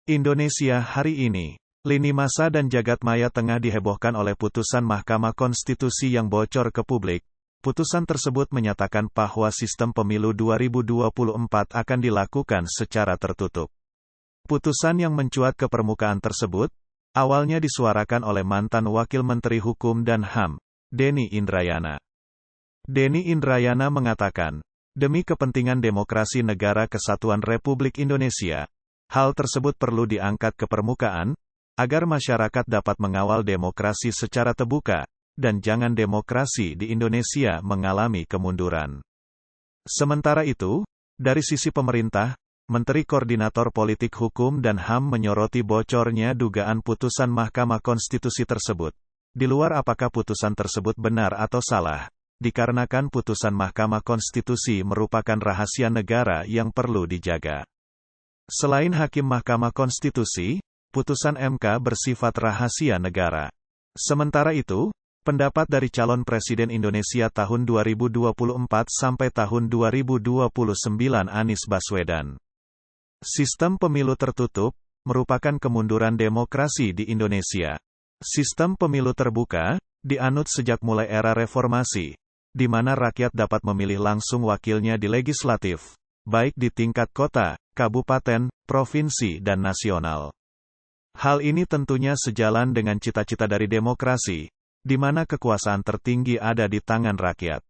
Indonesia hari ini. Lini masa dan jagat maya tengah dihebohkan oleh putusan Mahkamah Konstitusi yang bocor ke publik. Putusan tersebut menyatakan bahwa sistem pemilu 2024 akan dilakukan secara tertutup. Putusan yang mencuat ke permukaan tersebut, awalnya disuarakan oleh mantan Wakil Menteri Hukum dan HAM, Denny Indrayana. Denny Indrayana mengatakan, demi kepentingan demokrasi Negara Kesatuan Republik Indonesia, hal tersebut perlu diangkat ke permukaan, agar masyarakat dapat mengawal demokrasi secara terbuka, dan jangan demokrasi di Indonesia mengalami kemunduran. Sementara itu, dari sisi pemerintah, Menteri Koordinator Politik Hukum dan HAM menyoroti bocornya dugaan putusan Mahkamah Konstitusi tersebut. Di luar apakah putusan tersebut benar atau salah, dikarenakan putusan Mahkamah Konstitusi merupakan rahasia negara yang perlu dijaga. Selain Hakim Mahkamah Konstitusi, putusan MK bersifat rahasia negara. Sementara itu, pendapat dari calon Presiden Indonesia tahun 2024 sampai tahun 2029 Anies Baswedan. Sistem pemilu tertutup merupakan kemunduran demokrasi di Indonesia. Sistem pemilu terbuka dianut sejak mulai era reformasi, di mana rakyat dapat memilih langsung wakilnya di legislatif, baik di tingkat kota, kabupaten, provinsi, dan nasional. Hal ini tentunya sejalan dengan cita-cita dari demokrasi, di mana kekuasaan tertinggi ada di tangan rakyat.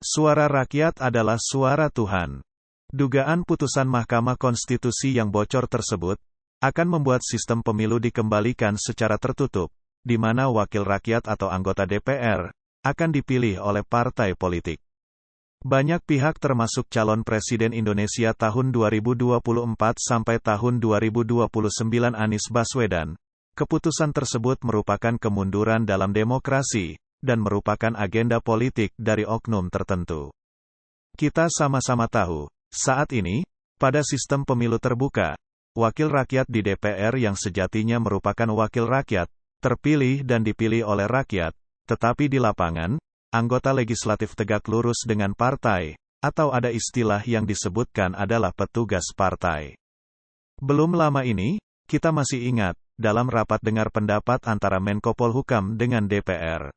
Suara rakyat adalah suara Tuhan. Dugaan putusan Mahkamah Konstitusi yang bocor tersebut akan membuat sistem pemilu dikembalikan secara tertutup, di mana wakil rakyat atau anggota DPR akan dipilih oleh partai politik. Banyak pihak termasuk calon Presiden Indonesia tahun 2024 sampai tahun 2029 Anies Baswedan, keputusan tersebut merupakan kemunduran dalam demokrasi, dan merupakan agenda politik dari oknum tertentu. Kita sama-sama tahu, saat ini, pada sistem pemilu terbuka, wakil rakyat di DPR yang sejatinya merupakan wakil rakyat, terpilih dan dipilih oleh rakyat, tetapi di lapangan, anggota legislatif tegak lurus dengan partai, atau ada istilah yang disebutkan adalah petugas partai. Belum lama ini, kita masih ingat, dalam rapat dengar pendapat antara Menko Polhukam dengan DPR.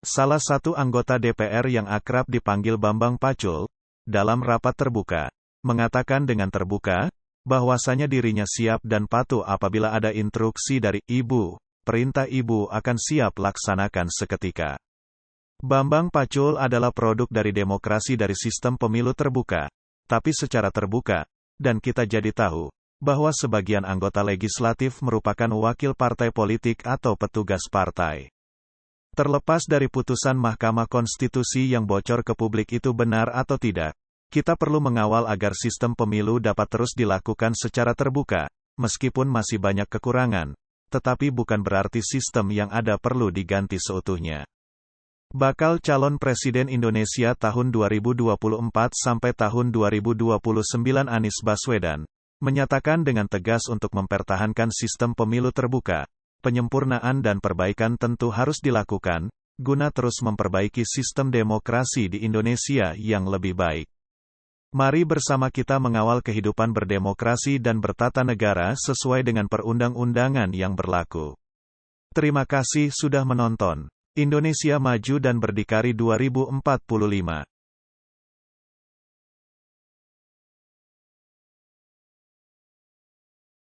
Salah satu anggota DPR yang akrab dipanggil Bambang Pacul, dalam rapat terbuka, mengatakan dengan terbuka, bahwasanya dirinya siap dan patuh apabila ada instruksi dari Ibu, perintah Ibu akan siap laksanakan seketika. Bambang Pacul adalah produk dari demokrasi dari sistem pemilu terbuka, tapi secara terbuka, dan kita jadi tahu, bahwa sebagian anggota legislatif merupakan wakil partai politik atau petugas partai. Terlepas dari putusan Mahkamah Konstitusi yang bocor ke publik itu benar atau tidak, kita perlu mengawal agar sistem pemilu dapat terus dilakukan secara terbuka, meskipun masih banyak kekurangan, tetapi bukan berarti sistem yang ada perlu diganti seutuhnya. Bakal calon Presiden Indonesia tahun 2024 sampai tahun 2029 Anies Baswedan, menyatakan dengan tegas untuk mempertahankan sistem pemilu terbuka, penyempurnaan dan perbaikan tentu harus dilakukan, guna terus memperbaiki sistem demokrasi di Indonesia yang lebih baik. Mari bersama kita mengawal kehidupan berdemokrasi dan bertata negara sesuai dengan perundang-undangan yang berlaku. Terima kasih sudah menonton. Indonesia Maju dan Berdikari 2045.